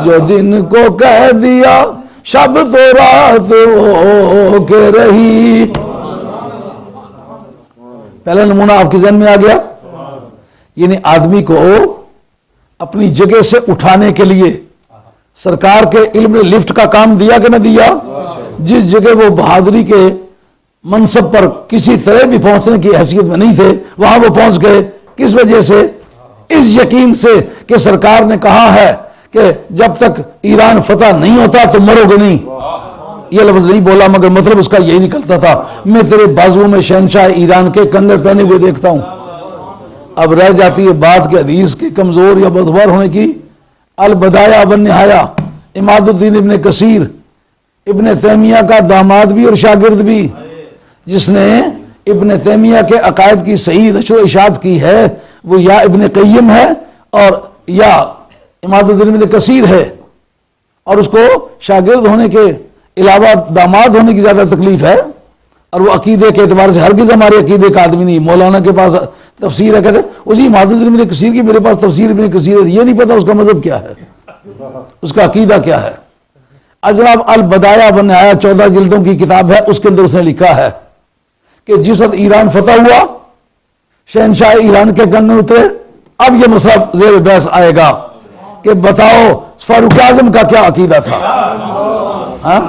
جو دن کو کہہ دیا شب تو رات ہو کے رہی. پہلا نمونہ آپ کے ذہن میں آ گیا. یعنی آدمی کو اپنی جگہ سے اٹھانے کے لیے سرکار کے علم نے لفٹ کا کام دیا کہ نہ دیا؟ جس جگہ وہ بہادری کے منصب پر کسی طرح بھی پہنچنے کی حیثیت میں نہیں تھے وہاں وہ پہنچ گئے. کس وجہ سے؟ اس یقین سے کہ سرکار نے کہا ہے کہ جب تک ایران فتح نہیں ہوتا تو مرو گے نہیں. یہ لفظ نہیں بولا مگر مطلب اس کا یہی نکلتا تھا، میں تیرے بازو میں شہنشاہ ایران کے کنگر پہنے ہوئے دیکھتا ہوں. اب رہ جاتی ہے بات کے حدیث کے کمزور یا بدبار ہونے کی. البدایہ والنہایہ عماد الدین ابن کثیر ابن تیمیہ کا داماد بھی اور شاگرد بھی جس نے ابن تیمیہ کے عقائد کی صحیح نشر و اشاعت کی ہے وہ یا ابن قیم ہے اور یا اماد الدین ابن کثیر ہے، اور اس کو شاگرد ہونے کے علاوہ داماد ہونے کی زیادہ تکلیف ہے، اور وہ عقیدے کے اعتبار سے ہرگز ہمارے عقیدے کا آدمی نہیں۔ مولانا کے پاس تفسیر ہے، کہتے اسی اماد الدین ابن کثیر کی، میرے پاس تفسیر ابن کثیر ہے، یہ نہیں پتا اس کا مذہب کیا ہے، اس کا عقیدہ کیا ہے۔ جناب البدایہ والنہایہ 14 جلدوں کی کتاب ہے، اس کے اندر اس نے لکھا ہے کہ جس وقت ایران فتح ہوا، شہنشاہ ایران کے کنگن اترے، اب یہ مسئلہ زیر بحث آئے گا کہ بتاؤ فاروق اعظم کا کیا عقیدہ تھا۔ ہاں؟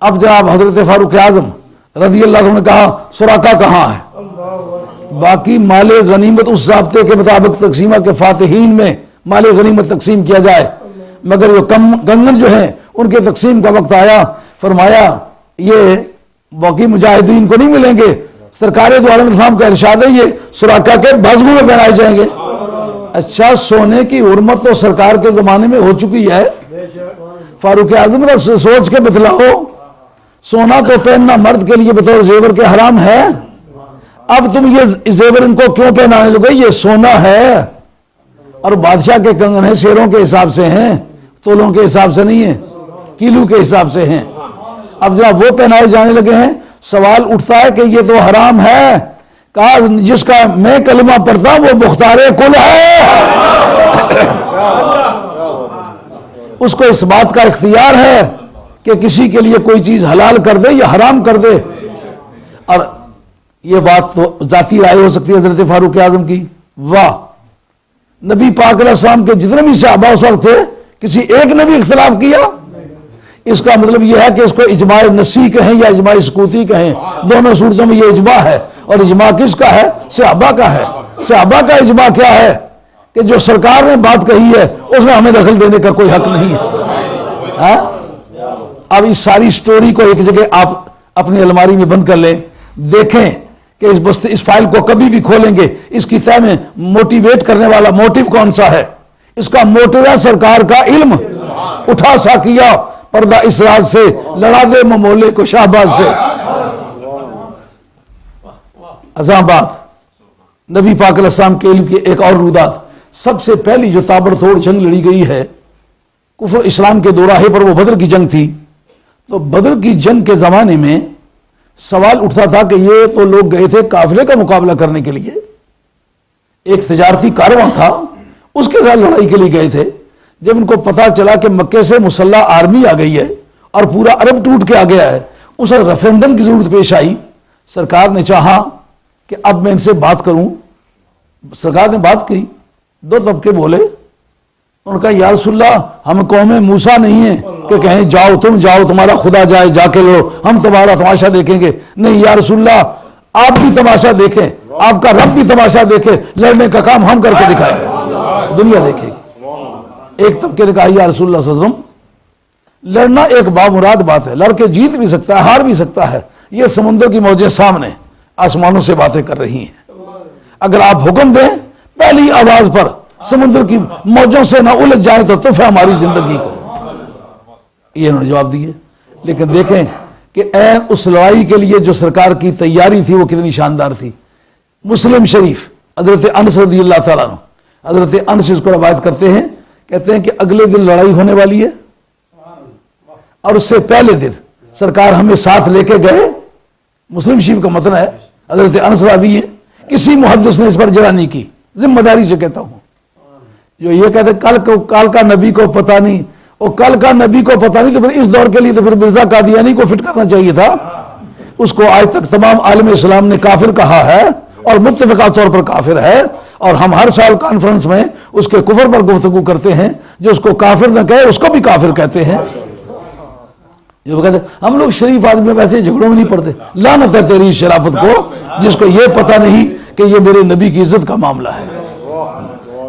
اب جناب حضرت فاروق اعظم رضی اللہ عنہ نے کہا سراقہ کہاں ہے؟ باقی مال غنیمت اس ضابطے کے مطابق تقسیمہ کے فاتحین میں مال غنیمت تقسیم کیا جائے، مگر یہ کنگن جو ہیں ان کے تقسیم کا وقت آیا، فرمایا یہ باقی مجاہدین کو نہیں ملیں گے، سرکار دو عالم اسلام کا ارشاد ہے یہ سراقہ کے بازو میں پہنائے جائیں گے۔ اچھا، سونے کی حرمت تو سرکار کے زمانے میں ہو چکی ہے، فاروق اعظم نے سوچ کے بتلاؤ، سونا تو پہننا مرد کے لیے بطور زیور کے حرام ہے، اب تم یہ زیور ان کو کیوں پہنانے لگے؟ یہ سونا ہے، اور بادشاہ کے کنگن ہیں، شیروں کے حساب سے ہیں، تولوں کے حساب سے نہیں ہیں، کیلو کے حساب سے ہیں۔ اب جب وہ پہنائے جانے لگے ہیں، سوال اٹھتا ہے کہ یہ تو حرام ہے، کہا جس کا میں کلمہ پڑھتا وہ مختار کل ہے، اس کو اس بات کا اختیار ہے کہ کسی کے لیے کوئی چیز حلال کر دے یا حرام کر دے۔ اور یہ بات تو ذاتی رائے ہو سکتی ہے حضرت فاروق اعظم کی، واہ، نبی پاک علیہ السلام کے جتنے بھی صحابہ اس وقت تھے کسی ایک نے بھی اختلاف کیا؟ اس کا مطلب یہ ہے کہ اس کو اجماع نسی کہیں یا اجماع سکوتی کہیں، دونوں صورتوں میں یہ اجماع ہے، اور اجماع کس کا ہے؟ صحابہ کا ہے۔ صحابہ کا اجماع کیا ہے کہ جو سرکار نے بات کہی ہے اس میں ہمیں دخل دینے کا کوئی حق نہیں ہے۔ اب اس ساری سٹوری کو ایک جگہ آپ اپنی الماری میں بند کر لیں، دیکھیں کہ اس فائل کو کبھی بھی کھولیں گے، اس کی تہ میں موٹیویٹ کرنے والا موٹیو کون سا ہے؟ اس کا موٹیو ہے سرکار کا علم، اٹھا سا کیا پردہ اس راز سے، لڑا دے ممولے کو شہباز سے۔ ازاں بات نبی پاک علیہ السلام کے علم کی ایک اور رودات، سب سے پہلی جو تابڑ توڑ جنگ لڑی گئی ہے کفر اسلام کے دوراہے پر، وہ بدر کی جنگ تھی۔ تو بدر کی جنگ کے زمانے میں سوال اٹھتا تھا کہ یہ تو لوگ گئے تھے قافلے کا مقابلہ کرنے کے لیے، ایک تجارتی کارواں تھا، اس کے ساتھ لڑائی کے لیے گئے تھے۔ جب ان کو پتا چلا کہ مکے سے مسلح آرمی آ گئی ہے اور پورا عرب ٹوٹ کے آ گیا ہے، اس وقت ریفرنڈم کی ضرورت پیش آئی۔ سرکار نے چاہا کہ اب میں ان سے بات کروں، سرکار نے بات کی، دو طبقے بولے، انہوں نے کہا یا رسول اللہ ہم قوم موسیٰ نہیں ہیں کہ کہیں جاؤ تم جاؤ تمہارا خدا جائے جا کے لڑو، ہم تمہارا تماشا دیکھیں گے، نہیں یا رسول اللہ آپ بھی تماشا دیکھیں، آپ کا رب بھی تماشا دیکھے، لڑنے کا کام ہم کر کے دکھائیں گے، دنیا دیکھے گی۔ ایک طبقے نے کہا یا رسول اللہ صلی اللہ علیہ وسلم لڑنا ایک بامراد بات ہے، لڑ کے جیت بھی سکتا ہے ہار بھی سکتا ہے، یہ سمندر کی موجیں سامنے آسمانوں سے باتیں کر رہی ہیں، اگر آپ حکم دیں پہلی آواز پر سمندر کی موجوں سے نہ الجھ جائیں تو تحفہ ہماری زندگی کو، یہ انہوں نے جواب دیے۔ لیکن دیکھیں کہ عین اس لڑائی کے لیے جو سرکار کی تیاری تھی وہ کتنی شاندار تھی۔ مسلم شریف حضرت انس رضی اللہ تعالیٰ عنہ، حضرت انس اس کو روایت کرتے ہیں، کہتے ہیں کہ اگلے دن لڑائی ہونے والی ہے اور اس سے پہلے دن سرکار ہمیں ساتھ لے کے گئے، مسلم شریف کا متن ہے، حضرت انس راوی ہے، کسی محدث نے اس پر جرح نہیں کی، ذمہ داری سے کہتا ہوں۔ جو یہ کہتے کل کا نبی کو پتہ نہیں، اور کل کا نبی کو پتہ نہیں، تو پھر اس دور کے لیے تو پھر مرزا قادیانی کو فٹ کرنا چاہیے تھا، اس کو آج تک تمام عالم اسلام نے کافر کہا ہے اور متفقہ طور پر کافر ہے، اور ہم ہر سال کانفرنس میں اس کے کفر پر گفتگو کرتے ہیں، جو اس کو کافر نہ کہے اس کو بھی کافر کہتے ہیں۔ جو کہتے ہیں ہم لوگ شریف آدمی ویسے جھگڑوں میں نہیں پڑتے، لعنت ہے تیری شرافت کو جس کو یہ پتہ نہیں کہ یہ میرے نبی کی عزت کا معاملہ ہے۔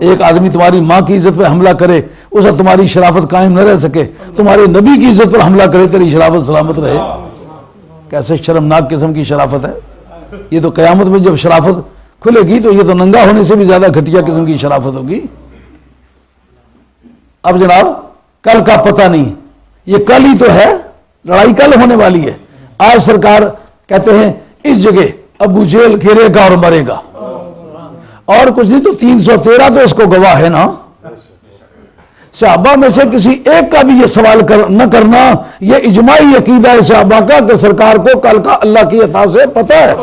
ایک آدمی تمہاری ماں کی عزت پہ حملہ کرے، اسے تمہاری شرافت قائم نہ رہ سکے، تمہارے نبی کی عزت پر حملہ کرے تیری شرافت سلامت رہے، کیسے شرمناک قسم کی شرافت ہے یہ۔ تو قیامت میں جب شرافت کھلے گی تو یہ تو ننگا ہونے سے بھی زیادہ گھٹیا قسم کی شرافت ہوگی۔ اب جناب کل کا پتہ نہیں، یہ کل ہی تو ہے، لڑائی کل ہونے والی ہے۔ آج سرکار کہتے ہیں اس جگہ ابو جہل گرے گا اور مرے گا، اور کچھ نہیں تو 313 تو اس کو گواہ ہے نا۔ صحابہ میں سے کسی ایک کا بھی یہ سوال نہ کرنا، یہ اجماعی عقیدہ ہے صحابہ کا کہ سرکار کو کل کا اللہ کی عطا سے پتہ ہے۔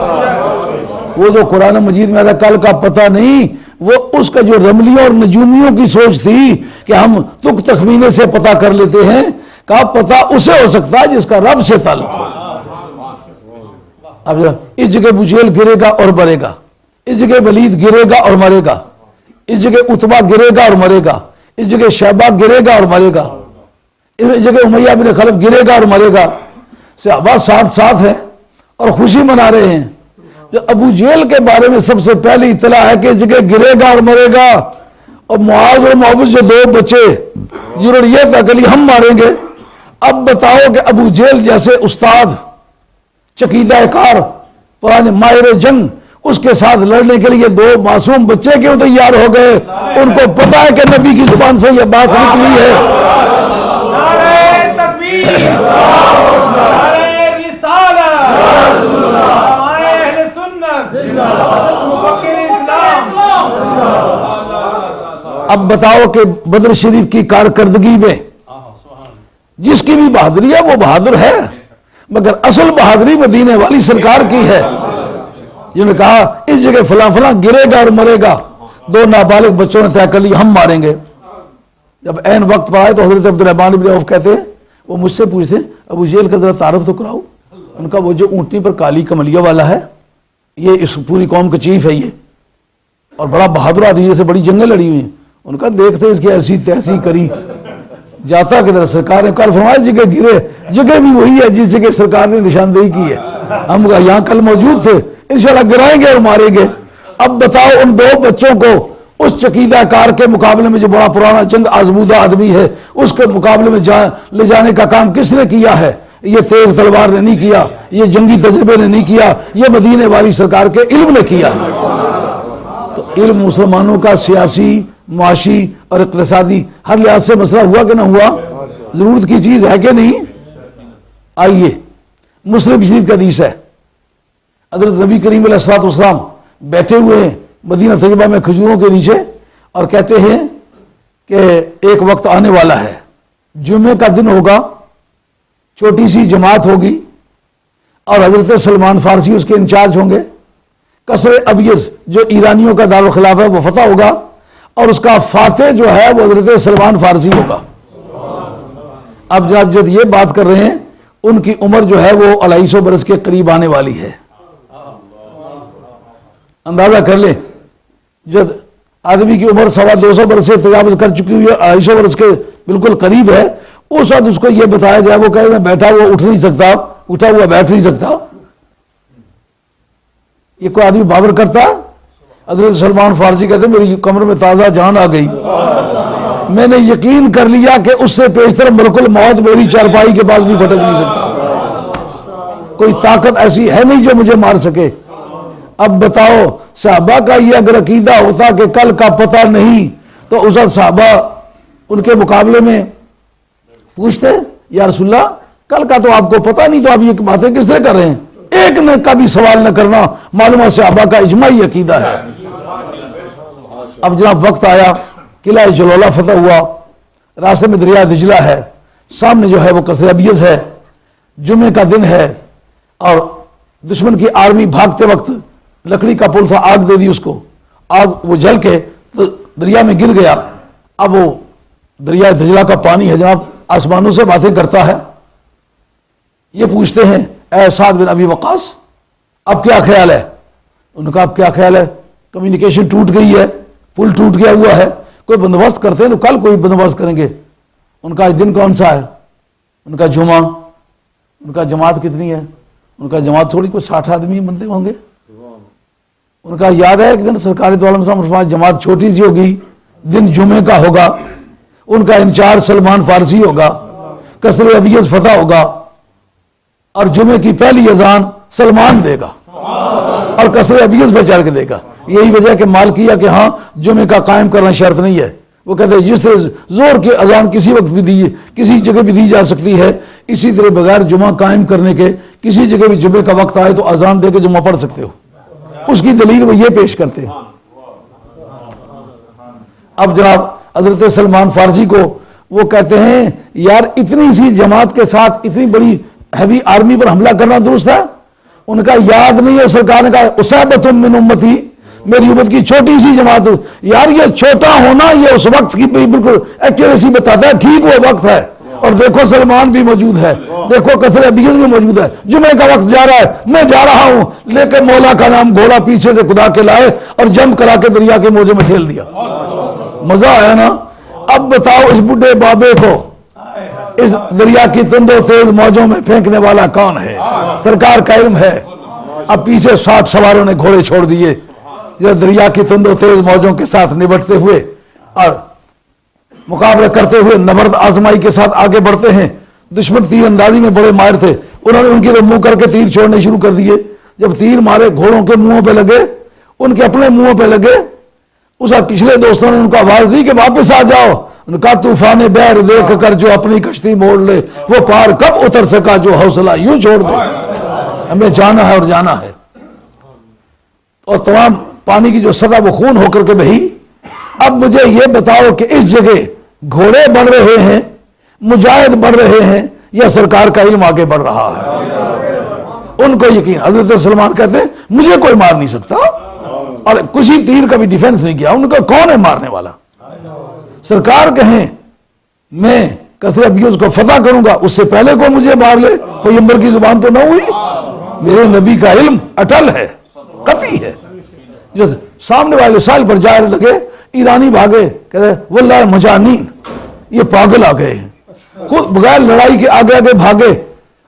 وہ جو قرآن مجید میں آتا کل کا پتہ نہیں، وہ اس کا جو رملیوں اور نجومیوں کی سوچ تھی کہ ہم تک تخمینے سے پتہ کر لیتے ہیں، کا پتہ اسے ہو سکتا ہے جس کا رب سے تعلق ہو۔ اب اس جگہ ابو جہل گرے گا اور مرے گا، اس جگہ ولید گرے گا اور مرے گا، اس جگہ عتبہ گرے گا اور مرے گا، اس جگہ شیبہ گرے گا اور مرے گا، اس جگہ امیہ بن خلف گرے گا اور مرے گا۔ صحابہ ساتھ ساتھ ہیں اور خوشی منا رہے ہیں۔ جو ابو جہل کے بارے میں سب سے پہلی اطلاع ہے کہ اس جگہ گرے گا اور مرے گا، اور معاذ اور معوذ جو دو بچے جنہوں نے یہ طے کر لیا ہم ماریں گے۔ اب بتاؤ کہ ابو جہل جیسے استاد چقیدہ کار پرانے ماہر جنگ، اس کے ساتھ لڑنے کے لیے دو معصوم بچے کیوں تیار ہو گئے؟ ان کو پتا ہے کہ نبی کی زبان سے یہ بات نکلی ہے۔ نعرہ تکبیر، نعرہ رسالت، اہل سنت، مفکر اسلام۔ اب بتاؤ کہ بدر شریف کی کارکردگی میں جس کی بھی بہادری ہے وہ بہادر ہے، مگر اصل بہادری مدینے والی سرکار کی ہے، جنہوں نے کہا اس جگہ فلاں فلاں گرے گا اور مرے گا۔ دو نابالغ بچوں نے طے کر لی ہم ماریں گے۔ جب عین وقت پر آئے تو حضرت عبدالرحمن بن عوف کہتے ہیں، وہ مجھ سے پوچھتے ہیں ابو جہل کا ذرا تعارف تو کراؤ۔ ان کا وہ جو اونٹنی پر کالی کملیہ والا ہے یہ اس پوری قوم کا چیف ہے، یہ اور بڑا بہادر آدمی، جیسے بڑی جنگیں لڑی ہوئی ہیں۔ ان کا دیکھتے اس کی ایسی تیسی کری جاتا کہ سرکار نے کل فرمایا جگہ گرے، جگہ بھی وہی ہے جس جگہ سرکار نے نشاندہی کی ہے۔ ہم یہاں کل موجود تھے، انشاءاللہ گرائیں گے اور ماریں گے۔ اب بتاؤ ان دو بچوں کو اس چقیدہ کار کے مقابلے میں جو بڑا پرانا جنگ آزمودہ آدمی ہے، اس کے مقابلے میں لے جانے کا کام کس نے کیا ہے؟ یہ تیز تلوار نے نہیں کیا، یہ جنگی تجربے نے نہیں کیا، یہ مدینے والی سرکار کے علم نے کیا ہے۔ تو علم مسلمانوں کا سیاسی، معاشی اور اقتصادی ہر لحاظ سے مسئلہ ہوا کہ نہ ہوا؟ ضرورت کی چیز ہے کہ نہیں؟ آئیے مسلم شریف کا حدیث ہے، حضرت نبی کریم علیہ الصلوۃ والسلام بیٹھے ہوئے ہیں مدینہ طیبہ میں کھجوروں کے نیچے، اور کہتے ہیں کہ ایک وقت آنے والا ہے، جمعے کا دن ہوگا، چھوٹی سی جماعت ہوگی اور حضرت سلمان فارسی اس کے انچارج ہوں گے، قصر ابیض جو ایرانیوں کا دارالخلافہ ہے وہ فتح ہوگا، اور اس کا فاتح جو ہے وہ حضرت سلمان فارسی ہوگا۔ اب جب یہ بات کر رہے ہیں ان کی عمر جو ہے وہ 250 برس کے قریب آنے والی ہے۔ اندازہ کر لیں جب آدمی کی عمر 250 برس سے تجاوز کر چکی ہوئی ہے، 250 برس کے بالکل قریب ہے، اس وقت اس کو یہ بتایا جائے وہ کہے میں بیٹھا ہوا اٹھ نہیں سکتا، اٹھا ہوا بیٹھ نہیں سکتا، یہ کوئی آدمی باور کرتا؟ حضرت سلمان فارسی کہتے ہیں میری کمر میں تازہ جان آ گئی، میں نے یقین کر لیا کہ اس سے پیشتر ملک الموت میری چارپائی کے پاس بھی پھٹک نہیں سکتا، کوئی طاقت ایسی ہے نہیں جو مجھے مار سکے۔ اب بتاؤ صحابہ کا یہ اگر عقیدہ ہوتا کہ کل کا پتہ نہیں تو اس وقت صحابہ ان کے مقابلے میں پوچھتے یا رسول اللہ کل کا تو آپ کو پتہ نہیں، تو آپ یہ باتیں کس طرح کر رہے ہیں؟ ایک نے کا بھی سوال نہ کرنا معلوم ہے صحابہ کا اجماعی عقیدہ ہے۔ اب جناب وقت آیا، قلعہ جلولہ فتح ہوا، راستے میں دریا دجلہ ہے، سامنے جو ہے وہ قصر ابیض ہے، جمعے کا دن ہے، اور دشمن کی آرمی بھاگتے وقت لکڑی کا پل تھا، آگ دے دی اس کو، آگ وہ جل کے تو دریا میں گر گیا۔ اب وہ دریا دجلہ کا پانی ہے جناب آسمانوں سے باتیں کرتا ہے، یہ پوچھتے ہیں اے سعد بن ابی وقاص اب کیا خیال ہے؟ ان کا اب کیا خیال ہے؟ کمیونیکیشن ٹوٹ گئی ہے، پل ٹوٹ گیا ہوا ہے، کوئی بندوبست کرتے ہیں تو کل کوئی بندوبست کریں گے۔ ان کا دن کون سا ہے؟ ان کا جمعہ۔ ان کا جماعت کتنی ہے؟ ان کا جماعت تھوڑی کوئی 60 آدمی بنتے ہوں گے۔ ان کا یاد ہے ایک دن سرکار دو عالم فرمایا جماعت چھوٹی سی ہوگی، دن جمعے کا ہوگا، ان کا انچارج سلمان فارسی ہوگا، قصر ابیض فتح ہوگا، اور جمعے کی پہلی اذان سلمان دے گا اور قصر ابیض پہ چڑھ کے دے گا۔ یہی وجہ کہ مالکیہ کہ ہاں جمعے کا قائم کرنا شرط نہیں ہے، وہ کہتے ہیں جس طرح زور کی اذان کسی وقت بھی دی، کسی جگہ بھی دی جا سکتی ہے، اسی طرح بغیر جمعہ قائم کرنے کے کسی جگہ بھی جمعے کا وقت آئے تو اذان دے کے جمعہ پڑھ سکتے ہو. اس کی دلیل وہ یہ پیش کرتے ہیں. اب جناب حضرت سلمان فارسی کو وہ کہتے ہیں یار اتنی سی جماعت کے ساتھ اتنی بڑی ہیوی آرمی پر حملہ کرنا درست ہے؟ ان کا یاد نہیں ہے. سرکار نے کہا اصابۃ من امتی، میری امت کی چھوٹی سی جماعت. یار یہ چھوٹا ہونا یہ اس وقت کی بالکل ایکوریسی بتاتا ہے، ٹھیک وہ وقت ہے. اور دیکھو سلمان بھی موجود ہے، دیکھو کثر ابیض بھی موجود ہے، جمعے کا وقت جا رہا ہے، میں جا رہا ہوں لے کے مولا کا نام گھوڑا پیچھے سے خدا کے لائے اور جم کرا کے دریا کے موجے میں ٹھیل دیا. مزہ آیا نا؟ اب بتاؤ اس بڈھے بابے کو اس دریا کی تند و تیز موجوں میں پھینکنے والا کون ہے؟ سرکار کا علم ہے. اب پیچھے 60 سواروں نے گھوڑے چھوڑ دیے جو دریا کی تند و تیز موجوں کے ساتھ نبٹتے ہوئے اور مقابلہ کرتے ہوئے نبرد آزمائی کے ساتھ آگے بڑھتے ہیں. دشمن تیر اندازی میں بڑے ماہر تھے، انہوں نے ان کی منہ کر کے تیر چھوڑنے شروع کر دیے. جب تیر مارے گھوڑوں کے منہوں پہ لگے، ان کے اپنے منہوں پہ لگے، اس پچھلے دوستوں نے ان کو آواز دی کہ واپس آ جاؤ. ان کا طوفان بحر دیکھ کر جو اپنی کشتی موڑ لے وہ پار کب اتر سکا جو حوصلہ یوں چھوڑ دے. ہمیں جانا ہے اور جانا ہے. اور تمام پانی کی جو سطح وہ خون ہو کر کے بہی. اب مجھے یہ بتاؤ کہ اس جگہ گھوڑے بڑھ رہے ہیں، مجاہد بڑھ رہے ہیں، یا سرکار کا علم آگے بڑھ رہا ہے؟ ان کو یقین. حضرت سلمان کہتے ہیں مجھے کوئی مار نہیں سکتا، اور کسی تیر کا بھی ڈیفنس نہیں کیا. ان کا کون ہے مارنے والا؟ سرکار کہیں میں کثر ابیض کو فتح کروں گا، اس سے پہلے کو مجھے مار لے، پیغمبر کی زبان تو نہ ہوئی. میرے نبی کا علم اٹل ہے، قطعی ہے. جو سامنے والے سائل پر جائے لگے، ایرانی بھاگے، کہتے واللہ مجانین، یہ پاگل آ گئے. بغیر لڑائی کے آگے آگے بھاگے.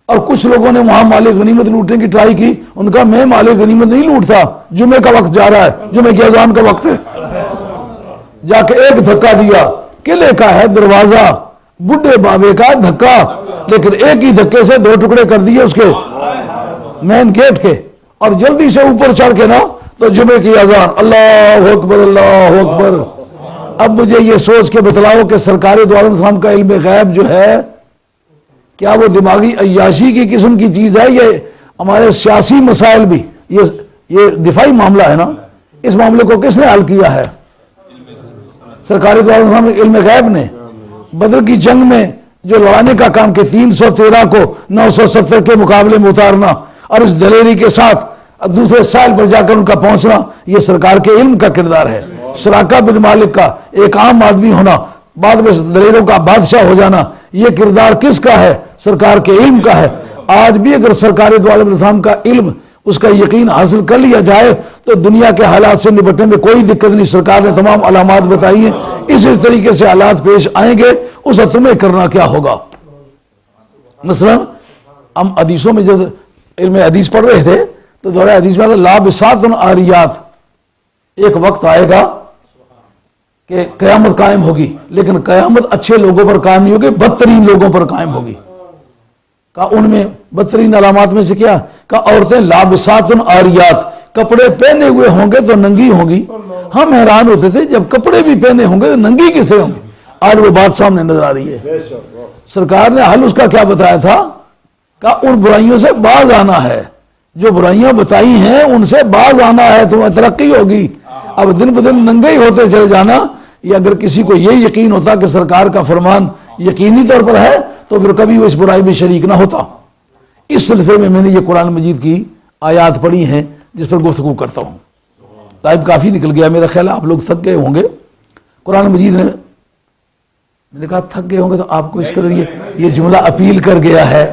اور کچھ لوگوں نے وہاں مال غنیمت لوٹنے کی ٹرائی کی. ان کا میں مال غنیمت نہیں لوٹتا، جمعے کا وقت جا رہا ہے، جمعے کی اذان کا وقت ہے. جا کے ایک دھکا دیا. قلعے کا ہے دروازہ، بڈھے بابے کا دھکا، لیکن ایک ہی دھکے سے 2 ٹکڑے کر دیے اس کے مین گیٹ کے. اور جلدی سے اوپر چڑھ کے نا تو جمعے کی اذان، اللہ اکبر اللہ اکبر. اب مجھے یہ سوچ کے بتلاؤ کہ سرکار دو عالم السلام کا علم غیب جو ہے کیا وہ دماغی عیاشی کی قسم کی چیز ہے؟ یہ ہمارے سیاسی مسائل بھی، یہ دفاعی معاملہ ہے نا، اس معاملے کو کس نے حل کیا ہے؟ سرکار دو عالم السلام کے علم غیب نے. بدر کی جنگ میں جو لڑانے کا کام کہ 313 کو 970 کے مقابلے میں اتارنا اور اس دلیری کے ساتھ دوسرے سائل پر جا کر ان کا پہنچنا، یہ سرکار کے علم کا کردار ہے. سراقہ بن مالک کا ایک عام آدمی ہونا، بعد میں دلیروں کا بادشاہ ہو جانا، یہ کردار کس کا ہے؟ سرکار کے علم کا ہے. آج بھی اگر سرکار دو عالم السلام کا علم، اس کا یقین حاصل کر لیا جائے تو دنیا کے حالات سے نپٹنے میں کوئی دقت نہیں. سرکار نے تمام علامات بتائی ہیں. اس طریقے سے حالات پیش آئیں گے، اس وقت تمہیں کرنا کیا ہوگا؟ مثلا ہم حدیثوں میں جب علم حدیث پڑھ رہے تھے تو دورہ حدیث میں لابسات عاریات، ایک وقت آئے گا کہ قیامت قائم ہوگی، لیکن قیامت اچھے لوگوں پر قائم نہیں ہوگی، بدترین لوگوں پر قائم ہوگی. کہا ان میں بدترین علامات میں سے کیا؟ کہا عورتیں لابسات عاریات، کپڑے پہنے ہوئے ہوں گے تو ننگی ہوں گی. ہم حیران ہوتے تھے جب کپڑے بھی پہنے ہوں گے تو ننگی کس سے ہوں گی؟ آج وہ بات سامنے نظر آ رہی ہے. سرکار نے حل اس کا کیا بتایا تھا؟ کہا ان برائیوں سے باز آنا ہے، جو برائیاں بتائی ہیں ان سے باز آنا ہے، تمہیں ترقی ہوگی. اب دن بدن ننگے ہی ہوتے چلے جانا. یہ اگر کسی کو یہ یقین ہوتا کہ سرکار کا فرمان یقینی طور پر ہے تو پھر کبھی وہ اس برائی میں شریک نہ ہوتا. اس سلسلے میں نے یہ قرآن مجید کی آیات پڑھی ہیں جس پر گفتگو کرتا ہوں. ٹائم کافی نکل گیا، میرا خیال ہے آپ لوگ تھک گئے ہوں گے. قرآن مجید میں نے کہا تھک گئے ہوں گے تو آپ کو اس قدر یہ جملہ اپیل کر گیا ہے